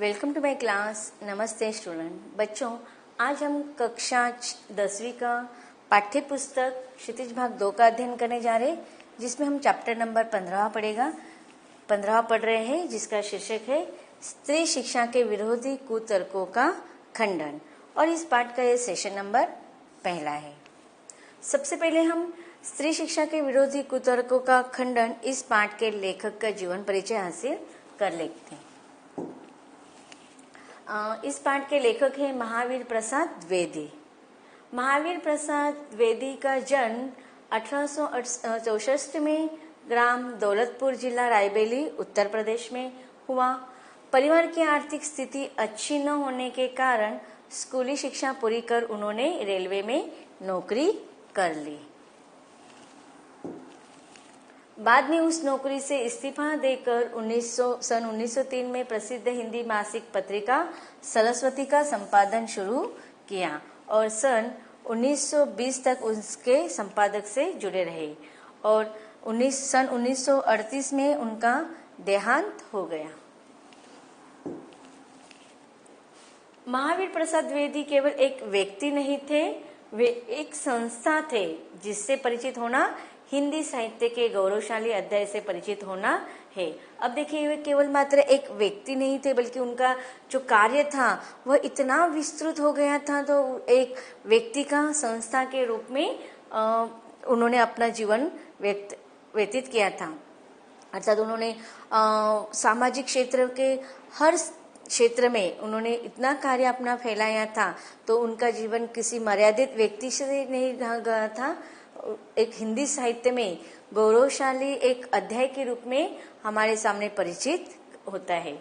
Welcome to my class. नमस्ते student. बच्चों, आज हम कक्षा 10वीं का पाठ्य पुस्तक क्षितिज भाग 2 का अध्ययन करने जा रहे हैं, जिसमें हम चैप्टर नंबर 15 पढ़ रहे हैं, जिसका शीर्षक है स्त्री शिक्षा के विरोधी कुतर्कों का खंडन। और इस पाठ का यह सेशन नंबर 1 है। सबसे पहले हम स्त्री शिक्षा के विरोधी कुतर्कों का खंडन इस पाठ के लेखक का जीवन परिचय हासिल कर लेते हैं। इस पाठ के लेखक हैं महावीर प्रसाद द्विवेदी। महावीर प्रसाद द्विवेदी का जन्म 1864 में ग्राम दौलतपुर, जिला रायबेली, उत्तर प्रदेश में हुआ। परिवार की आर्थिक स्थिति अच्छी न होने के कारण स्कूली शिक्षा पूरी कर उन्होंने रेलवे में नौकरी कर ली। बाद में उस नौकरी से इस्तीफा देकर सन 1903 में प्रसिद्ध हिंदी मासिक पत्रिका सरस्वती का संपादन शुरू किया और सन 1920 तक उसके संपादक से जुड़े रहे और सन 1938 में उनका देहांत हो गया। महावीर प्रसाद द्विवेदी केवल एक व्यक्ति नहीं थे, वे एक संस्था थे जिससे परिचित होना हिंदी साहित्य के गौरवशाली अध्याय से परिचित होना है। अब देखिए, वे केवल मात्र एक व्यक्ति नहीं थे, बल्कि उनका जो कार्य था वह इतना विस्तृत हो गया था। तो एक व्यक्ति का संस्था के रूप में उन्होंने अपना जीवन व्यतीत किया था। अर्थात उन्होंने सामाजिक क्षेत्र के हर क्षेत्र में उन्होंने इतना कार्य अपना फैलाया था, तो उनका जीवन किसी मर्यादित व्यक्ति से नहीं रह गया था। एक हिंदी साहित्य में गौरवशाली एक अध्याय के रूप में हमारे सामने परिचित होता है।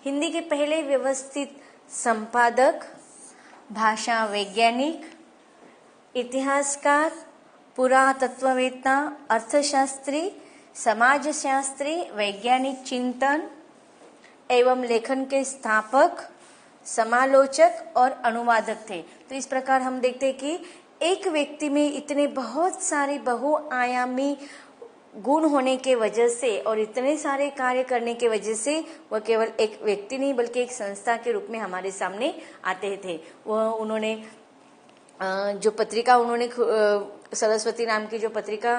हिंदी के पहले व्यवस्थित संपादक, भाषा वैज्ञानिक, इतिहासकार, पुरातत्ववेत्ता, अर्थशास्त्री, समाजशास्त्री, वैज्ञानिक चिंतन एवं लेखन के स्थापक, समालोचक और अनुवादक थे। तो इस प्रकार हम देखते हैं कि एक व्यक्ति में इतने बहुत सारे बहुआयामी गुण होने के वजह से और इतने सारे कार्य करने के वजह से वह केवल एक व्यक्ति नहीं बल्कि एक संस्था के रूप में हमारे सामने आते थे। वह उन्होंने जो पत्रिका उन्होंने सरस्वती नाम की जो पत्रिका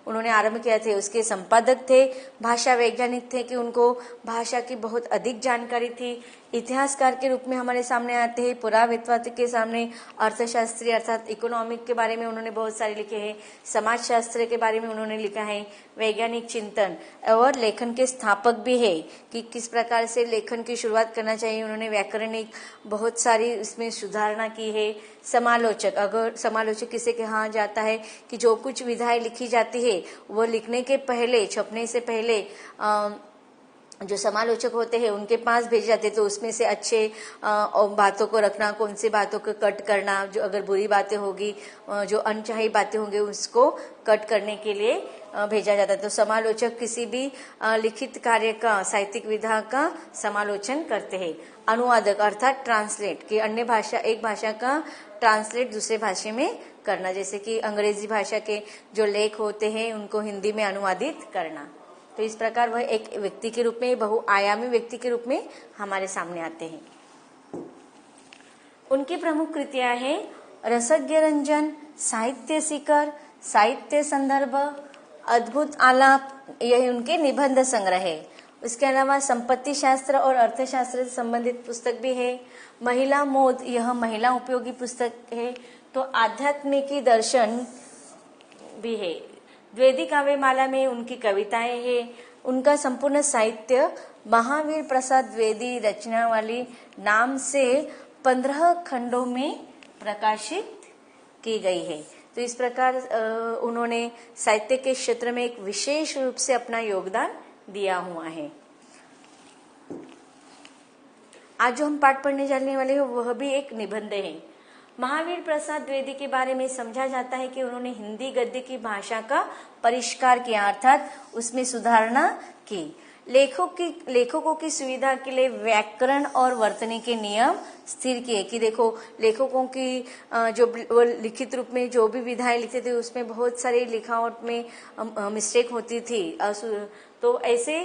उन्होंने आरंभ किया थे, उसके संपादक थे। भाषा वैज्ञानिक थे कि उनको भाषा की बहुत अधिक जानकारी थी। इतिहासकार के रूप में हमारे सामने आते हैं। पुरातत्व के सामने अर्थशास्त्री अर्थात इकोनॉमिक के बारे में उन्होंने बहुत सारे लिखे हैं। समाजशास्त्र के बारे में उन्होंने लिखा है। वैज्ञानिक चिंतन और लेखन के स्थापक भी है कि किस प्रकार से लेखन की शुरुआत करना चाहिए। उन्होंने व्याकरणिक बहुत सारी इसमें सुधारणा की है। समालोचक, अगर समालोचक किसे कहा जाता है कि जो कुछ विधाएं लिखी जाती है वो लिखने के पहले, छपने से पहले जो समालोचक होते हैं उनके पास भेज जाते, तो उसमें से अच्छे बातों को रखना, कौन सी बातों को कट करना, जो अगर बुरी बातें होगी, जो अनचाही बातें होंगी उसको कट करने के लिए भेजा जाता है। तो समालोचक किसी भी लिखित कार्य का, साहित्यिक विधा का समालोचन करते हैं। अनुवादक अर्थात ट्रांसलेट, कि अन्य भाषा, एक भाषा का ट्रांसलेट दूसरे भाषा में करना, जैसे कि अंग्रेजी भाषा के जो लेख होते हैं उनको हिंदी में अनुवादित करना। तो इस प्रकार वह एक व्यक्ति के रूप में, बहुआयामी व्यक्ति के रूप में हमारे सामने आते हैं। उनकी प्रमुख कृतियां हैं रसज्ञ रंजन, साहित्य शिखर, साहित्य संदर्भ, अद्भुत आलाप, यह उनके निबंध संग्रह है। इसके अलावा संपत्ति शास्त्र और अर्थशास्त्र से संबंधित पुस्तक भी है। महिला मोद, यह महिला उपयोगी पुस्तक है। तो आध्यात्मिकी दर्शन भी है। द्विवेदी काव्यमाला में उनकी कविताएं हैं। उनका संपूर्ण साहित्य महावीर प्रसाद द्विवेदी रचनावली नाम से 15 खंडों में प्रकाशित की गई है। तो इस प्रकार उन्होंने साहित्य के क्षेत्र में एक विशेष रूप से अपना योगदान दिया हुआ है। आज जो हम पाठ पढ़ने जाने वाले हैं वह भी एक निबंध है। महावीर प्रसाद द्विवेदी के बारे में समझा जाता है कि उन्होंने हिंदी गद्य की भाषा का परिष्कार किया, अर्थात उसमें सुधारणा की। लेखकों की सुविधा के लिए व्याकरण और वर्तनी के नियम स्थिर किए कि देखो लेखकों की जो वो लिखित रूप में जो भी विधाएं लिखते थे उसमें बहुत सारी लिखावट में मिस्टेक होती थी। तो ऐसे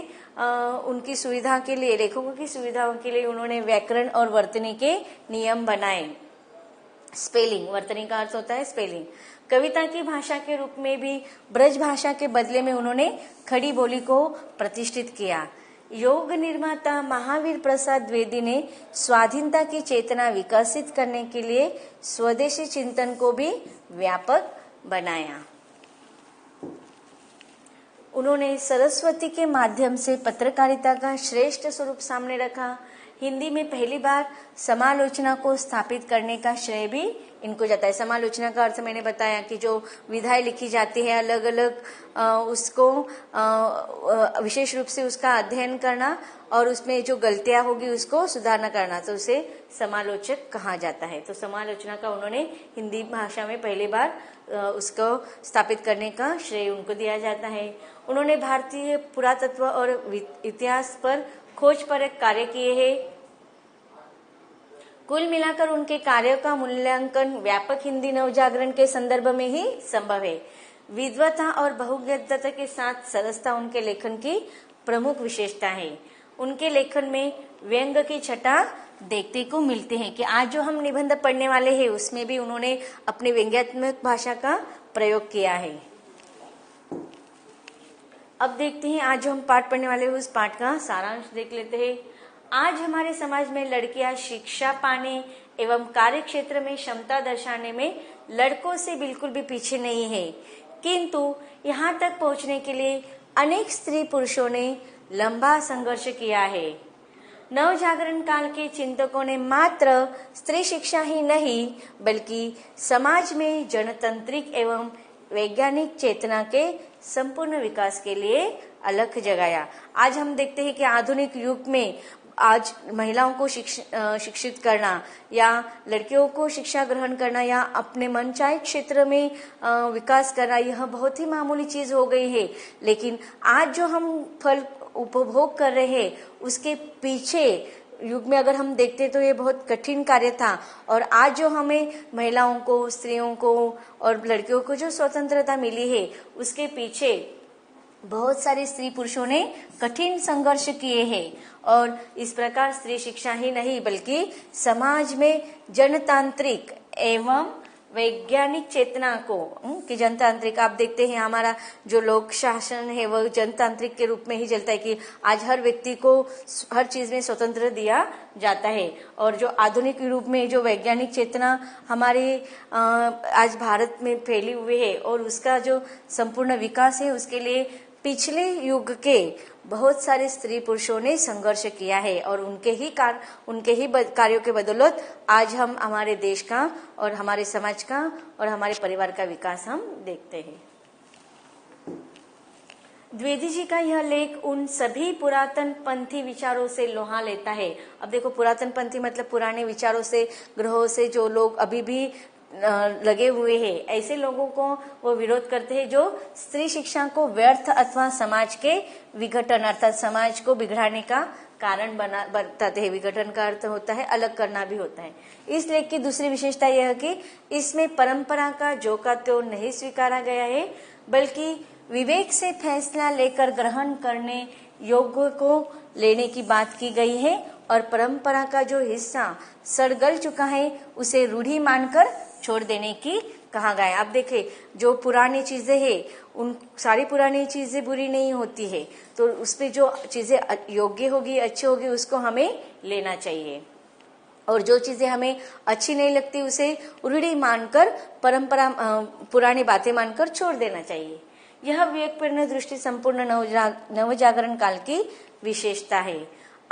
उनकी सुविधा के लिए, लेखकों की सुविधाओं के लिए उन्होंने व्याकरण और वर्तनी के नियम बनाए। स्पेलिंग, वर्तनी का अर्थ होता है स्पेलिंग। कविता की भाषा के रूप में भी ब्रज भाषा के बदले में उन्होंने खड़ी बोली को प्रतिष्ठित किया। योग निर्माता महावीर प्रसाद द्विवेदी ने स्वाधीनता की चेतना विकसित करने के लिए स्वदेशी चिंतन को भी व्यापक बनाया। उन्होंने सरस्वती के माध्यम से पत्रकारिता का श्रेष्ठ स्वरूप सामने रखा। हिंदी में पहली बार समालोचना को स्थापित करने का श्रेय भी इनको जाता है। समालोचना का अर्थ मैंने बताया कि जो विधाएं लिखी जाती है अलग अलग उसको विशेष रूप से उसका अध्ययन करना और उसमें जो गलतियां होगी उसको सुधारना करना, तो उसे समालोचक कहा जाता है। तो समालोचना का उन्होंने हिंदी भाषा में पहली बार उसको स्थापित करने का श्रेय उनको दिया जाता है। उन्होंने भारतीय पुरातत्व और इतिहास पर खोज पर कार्य किए हैं। कुल मिलाकर उनके कार्यों का मूल्यांकन व्यापक हिंदी नवजागरण के संदर्भ में ही संभव है। विद्वता और बहुज्ञता के साथ सरसता उनके लेखन की प्रमुख विशेषता है। उनके लेखन में व्यंग की छटा देखने को मिलते हैं कि आज जो हम निबंध पढ़ने वाले हैं उसमें भी उन्होंने अपनी व्यंग्यात्मक भाषा का प्रयोग किया है। अब देखते हैं आज जो हम पाठ पढ़ने वाले हैं उस पाठ का सारांश देख लेते हैं। आज हमारे समाज में लड़कियां शिक्षा पाने एवं कार्य क्षेत्र में क्षमता दर्शाने में लड़कों से बिल्कुल भी पीछे नहीं है, किंतु यहाँ तक पहुँचने के लिए अनेक स्त्री पुरुषों ने लंबा संघर्ष किया है। नवजागरण काल के चिंतकों ने मात्र स्त्री शिक्षा ही नहीं बल्कि समाज में जनतांत्रिक एवं वैज्ञानिक चेतना के संपूर्ण विकास के लिए अलख जगाया। आज हम देखते हैं कि आधुनिक युग में आज महिलाओं को शिक्षित करना या लड़कियों को शिक्षा ग्रहण करना या अपने मनचाहे क्षेत्र में विकास करना यह बहुत ही मामूली चीज हो गई है। लेकिन आज जो हम फल उपभोग कर रहे हैं उसके पीछे युग में अगर हम देखते तो ये बहुत कठिन कार्य था। और आज जो हमें महिलाओं को, स्त्रियों को और लड़कियों को जो स्वतंत्रता मिली है उसके पीछे बहुत सारे स्त्री पुरुषों ने कठिन संघर्ष किए हैं। और इस प्रकार स्त्री शिक्षा ही नहीं बल्कि समाज में जनतांत्रिक एवं वैज्ञानिक चेतना को कि जनतांत्रिक, आप देखते हैं हमारा जो लोक शासन है वह जनतांत्रिक के रूप में ही चलता है कि आज हर व्यक्ति को हर चीज में स्वतंत्र दिया जाता है। और जो आधुनिक रूप में जो वैज्ञानिक चेतना हमारे आज भारत में फैली हुई है और उसका जो संपूर्ण विकास है उसके लिए पिछले युग के बहुत सारे स्त्री पुरुषों ने संघर्ष किया है और उनके ही कार्यों के बदौलत आज हम हमारे देश का और हमारे समाज का और हमारे परिवार का विकास हम देखते हैं। द्विवेदी जी का यह लेख उन सभी पुरातन पंथी विचारों से लोहा लेता है। अब देखो पुरातन पंथी मतलब पुराने विचारों से, ग्रहों से जो लोग अभी भी लगे हुए हैं, ऐसे लोगों को वो विरोध करते हैं जो स्त्री शिक्षा को व्यर्थ अथवा समाज के विघटन अर्थात समाज को बिगड़ाने का कारण बताते हैं। विघटन का अर्थ होता है अलग करना भी होता है। इस लेख की दूसरी विशेषता यह है कि इसमें परंपरा का जो का त्यों नहीं स्वीकारा गया है बल्कि विवेक से फैसला लेकर ग्रहण करने योग्य को लेने की बात की गई है और परंपरा का जो हिस्सा सड़गल चुका है उसे रूढ़ी मानकर छोड़ देने की कहा गया है। अब देखें जो पुरानी चीजें हैं उन सारी पुरानी चीजें बुरी नहीं होती है, तो उसमें जो चीजें योग्य होगी, अच्छी होगी उसको हमें लेना चाहिए और जो चीजें हमें अच्छी नहीं लगती उसे रूढ़ी मानकर परंपरा पुरानी बातें मानकर छोड़ देना चाहिए। यह विवेकपूर्ण दृष्टि संपूर्ण नवजागरण काल की विशेषता है।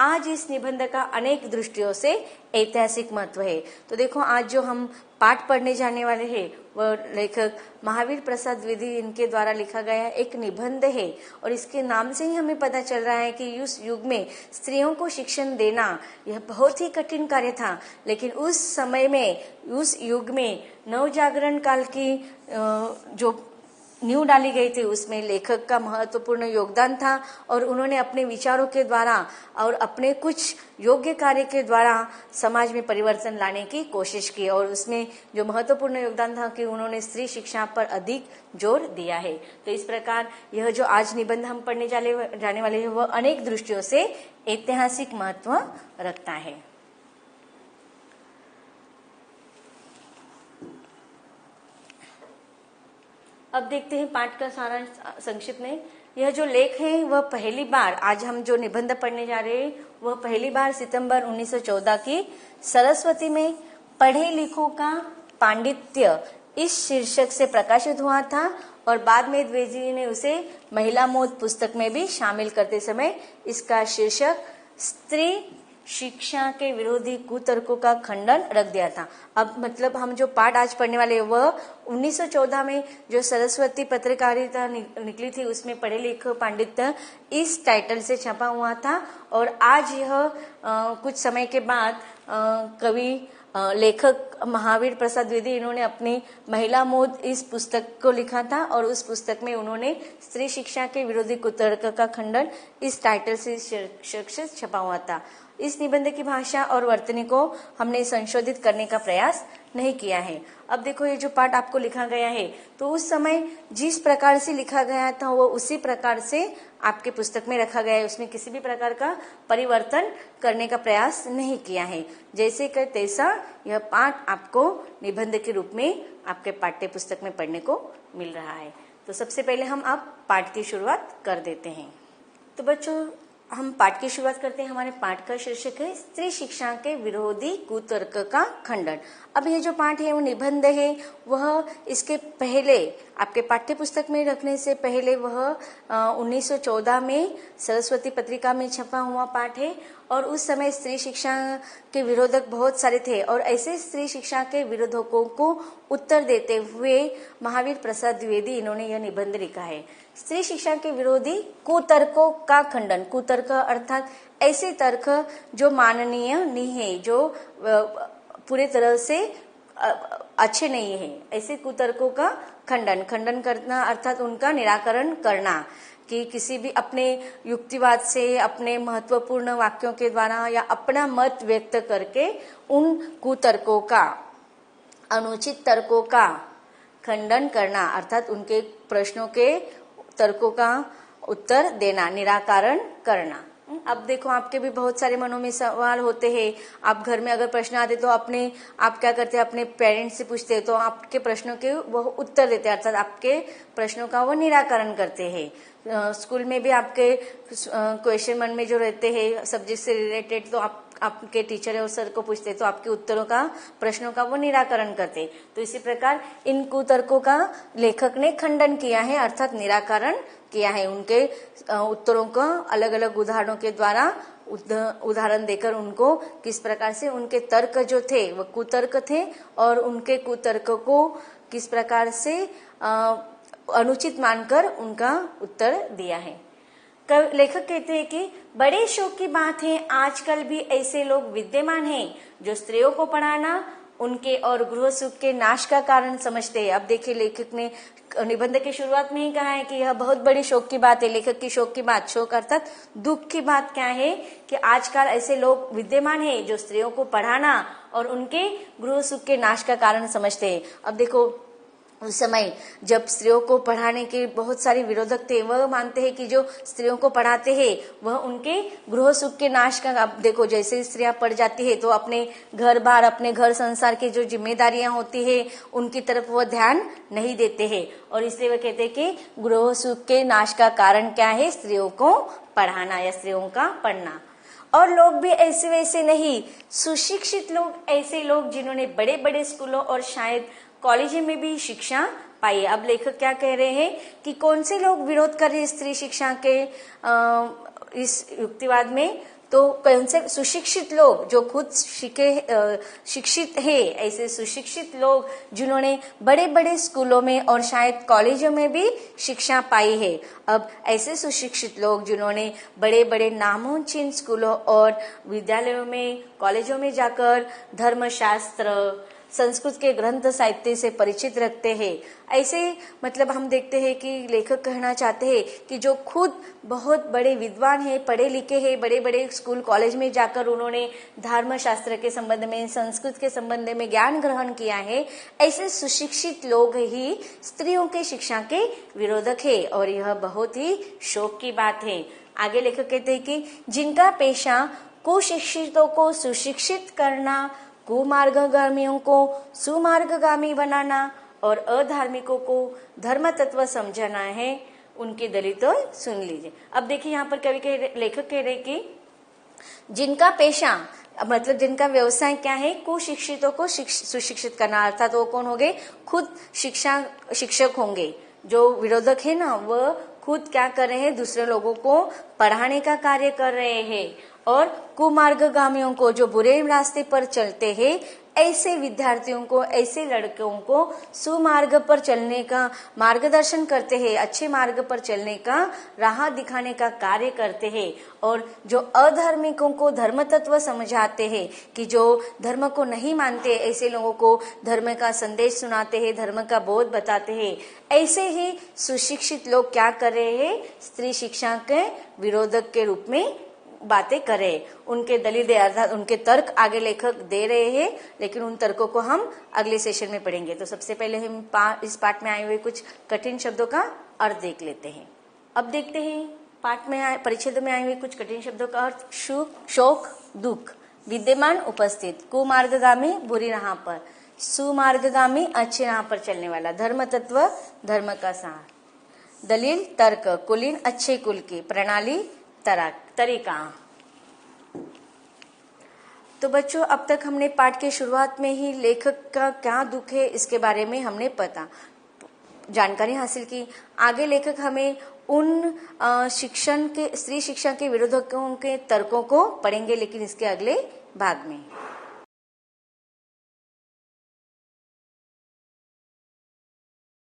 आज इस निबंध का अनेक दृष्टियों से ऐतिहासिक महत्व है। तो देखो आज जो हम पाठ पढ़ने जाने वाले हैं वह लेखक महावीर प्रसाद द्विवेदी इनके द्वारा लिखा गया एक निबंध है और इसके नाम से ही हमें पता चल रहा है कि उस युग में स्त्रियों को शिक्षण देना यह बहुत ही कठिन कार्य था। लेकिन उस समय में, उस युग में नवजागरण काल की जो नींव डाली गई थी उसमें लेखक का महत्वपूर्ण योगदान था और उन्होंने अपने विचारों के द्वारा और अपने कुछ योग्य कार्य के द्वारा समाज में परिवर्तन लाने की कोशिश की और उसमें जो महत्वपूर्ण योगदान था कि उन्होंने स्त्री शिक्षा पर अधिक जोर दिया है। तो इस प्रकार यह जो आज निबंध हम पढ़ने जाने वाले हैं वह अनेक दृष्टियों से ऐतिहासिक महत्व रखता है। अब देखते हैं पाठ का सारांश संक्षिप्त में। यह जो लेख है वह पहली बार, आज हम जो निबंध पढ़ने जा रहे हैं वह पहली बार सितंबर 1914 की सरस्वती में पढ़े लिखों का पांडित्य इस शीर्षक से प्रकाशित हुआ था और बाद में द्विवेदी जी ने उसे महिला मोद पुस्तक में भी शामिल करते समय इसका शीर्षक स्त्री शिक्षा के विरोधी कुतर्कों का खंडन रख दिया था। अब मतलब हम जो पाठ आज पढ़ने वाले वह 1914 में जो सरस्वती पत्रकारिता निकली थी उसमें पढ़े लिखे पांडित्य इस टाइटल से छपा हुआ था और आज यह कुछ समय के बाद कवि लेखक महावीर प्रसाद द्विवेदी इन्होंने अपनी महिला मोद इस पुस्तक को लिखा था और उस पुस्तक में उन्होंने स्त्री शिक्षा के विरोधी कुतर्क का खंडन इस टाइटल से शीर्षक से छपा हुआ था। इस निबंध की भाषा और वर्तनी को हमने संशोधित करने का प्रयास नहीं किया है। अब देखो ये जो पाठ आपको लिखा गया है तो उस समय जिस प्रकार से लिखा गया था वो उसी प्रकार से आपके पुस्तक में रखा गया है, उसमें किसी भी प्रकार का परिवर्तन करने का प्रयास नहीं किया है। जैसे कि तैसा यह पाठ आपको निबंध के रूप में आपके पाठ्य पुस्तक में पढ़ने को मिल रहा है। तो सबसे पहले हम अब पाठ की शुरुआत कर देते हैं। तो बच्चों हम पाठ की शुरुआत करते हैं। हमारे पाठ का शीर्षक है स्त्री शिक्षा के विरोधी कुतर्क का खंडन। अब ये जो पाठ है वो निबंध है, वह इसके पहले आपके पाठ्य पुस्तक में रखने से पहले वह 1914 में सरस्वती पत्रिका में छपा हुआ पाठ है और उस समय स्त्री शिक्षा के विरोधक बहुत सारे थे और ऐसे स्त्री शिक्षा के विरोधकों को उत्तर देते हुए महावीर प्रसाद द्विवेदी इन्होंने यह निबंध लिखा है। स्त्री शिक्षा के विरोधी कुतर्कों का खंडन। कुतर्क अर्थात ऐसे तर्क जो माननीय नहीं है, जो पूरे तरह से अच्छे नहीं है, ऐसे कुतर्कों का खंडन करना अर्थात उनका निराकरण करना कि किसी भी अपने युक्तिवाद से, अपने महत्वपूर्ण वाक्यों के द्वारा या अपना मत व्यक्त करके उन कुतर्कों का, अनुचित तर्कों का खंडन करना अर्थात उनके प्रश्नों के तर्कों का उत्तर देना, निराकरण करना। अब देखो आपके भी बहुत सारे मनों में सवाल होते हैं। आप घर में अगर प्रश्न आते तो आप क्या करते हैं, अपने पेरेंट्स से पूछते हैं तो आपके प्रश्नों के वह उत्तर देते हैं अर्थात आपके प्रश्नों का वो निराकरण करते हैं। स्कूल में भी आपके क्वेश्चन मन में जो रहते हैं सब्जेक्ट से रिलेटेड तो आपके टीचर और सर को पूछते तो आपके उत्तरों का, प्रश्नों का वो निराकरण करते। तो इसी प्रकार इन कुतर्कों का लेखक ने खंडन किया है अर्थात निराकरण किया है। उनके उत्तरों का अलग अलग उदाहरणों के द्वारा उदाहरण देकर उनको किस प्रकार से उनके तर्क जो थे वो कुतर्क थे और उनके कुतर्क को किस प्रकार से अनुचित मानकर उनका उत्तर दिया है। लेखक कहते हैं कि बड़े शौक की बात है आजकल भी ऐसे लोग विद्यमान हैं जो स्त्रियों को पढ़ाना उनके और गृह सुख के नाश का कारण समझते हैं। अब देखिए लेखक ने निबंध की शुरुआत में ही कहा है कि यह बहुत बड़ी शौक की बात है। लेखक की शौक की बात, शौक अर्थात दुख की बात क्या है कि आजकल ऐसे लोग विद्यमान हैं जो स्त्रियों को पढ़ाना और उनके गृह सुख के नाश का कारण समझते हैं। अब देखो उस समय जब स्त्रियों को पढ़ाने के बहुत सारे विरोधक थे, वह मानते हैं कि जो स्त्रियों को पढ़ाते हैं वह उनके गृह सुख के नाश का। अब देखो जैसे स्त्रियां पढ़ जाती है तो अपने घर बार, अपने घर संसार की जो जिम्मेदारियां होती है उनकी तरफ वह ध्यान नहीं देते हैं और इसलिए वह कहते हैं कि गृह सुख के नाश का कारण क्या है, स्त्रियों को पढ़ाना या स्त्रियों का पढ़ना। और लोग भी ऐसे वैसे नहीं, सुशिक्षित लोग, ऐसे लोग जिन्होंने बड़े बड़े स्कूलों और शायद कॉलेज में भी शिक्षा पाई। अब लेखक क्या कह रहे हैं कि कौन से लोग विरोध कर रहे हैं स्त्री शिक्षा के इस युक्तिवाद में, तो कौन से सुशिक्षित लोग जो खुद शिक्षित है, ऐसे सुशिक्षित लोग जिन्होंने बड़े बड़े स्कूलों में और शायद कॉलेजों में भी शिक्षा पाई है। अब ऐसे सुशिक्षित लोग जिन्होंने बड़े बड़े नामोचिन स्कूलों और विद्यालयों में, कॉलेजों में जाकर धर्मशास्त्र, संस्कृत के ग्रंथ साहित्य से परिचित रखते हैं। ऐसे मतलब हम देखते हैं कि लेखक कहना चाहते हैं कि जो खुद बहुत बड़े विद्वान हैं, पढ़े लिखे हैं, बड़े बड़े स्कूल कॉलेज में जाकर उन्होंने धर्मशास्त्र के संबंध में, संस्कृत के संबंध में ज्ञान ग्रहण किया है, ऐसे सुशिक्षित लोग ही स्त्रियों के शिक्षा के विरोधक है और यह बहुत ही शोक की बात है। आगे लेखक कहते हैं कि जिनका पेशा कुशिक्षितों को सुशिक्षित करना, कुमार्गगामियों को सुमार्गगामी बनाना और अधार्मिकों को धर्म तत्व समझाना है, उनकी दलील तो सुन लीजिए। अब देखिए यहाँ पर कवि लेखक कह रहे कि जिनका पेशा मतलब जिनका व्यवसाय क्या है, कुशिक्षितों को सुशिक्षित करना, अर्थात वो कौन होंगे, खुद शिक्षक होंगे। जो विरोधक है ना, वह खुद क्या कर रहे हैं, दूसरे लोगों को पढ़ाने का कार्य कर रहे हैं। और कुमार्गगामियों को, जो बुरे रास्ते पर चलते हैं, ऐसे विद्यार्थियों को, ऐसे लड़कों को सुमार्ग पर चलने का मार्गदर्शन करते हैं, अच्छे मार्ग पर चलने का राह दिखाने का कार्य करते हैं। और जो अधार्मिकों को धर्म तत्व समझाते हैं, कि जो धर्म को नहीं मानते, ऐसे लोगों को धर्म का संदेश सुनाते हैं, धर्म का बोध बताते हैं। ऐसे ही सुशिक्षित लोग क्या कर रहे हैं, स्त्री शिक्षा के विरोधक के रूप में बातें करें। उनके दलील दे, अर्थात उनके तर्क आगे लेखक दे रहे हैं, लेकिन उन तर्कों को हम अगले सेशन में पढ़ेंगे। तो सबसे पहले हम इस पाठ में आए हुए कुछ कठिन शब्दों का अर्थ देख लेते हैं। अब देखते हैं पाठ में परिच्छेद में आए हुए कुछ कठिन शब्दों का अर्थ। शोक, दुख, विद्यमान, उपस्थित, कुमार्गगामी, बुरी राह पर, सुमार्गगामी, अच्छे राह पर चलने वाला, धर्म तत्व, धर्म का सार, दलील, तर्क, कुलीन, अच्छे कुल की, प्रणाली, तरीका। तो बच्चों, अब तक हमने पाठ के शुरुआत में ही लेखक का क्या दुख है इसके बारे में हमने जानकारी हासिल की। आगे लेखक हमें उन स्त्री शिक्षा के विरोधकों के तर्कों को पढ़ेंगे, लेकिन इसके अगले भाग में।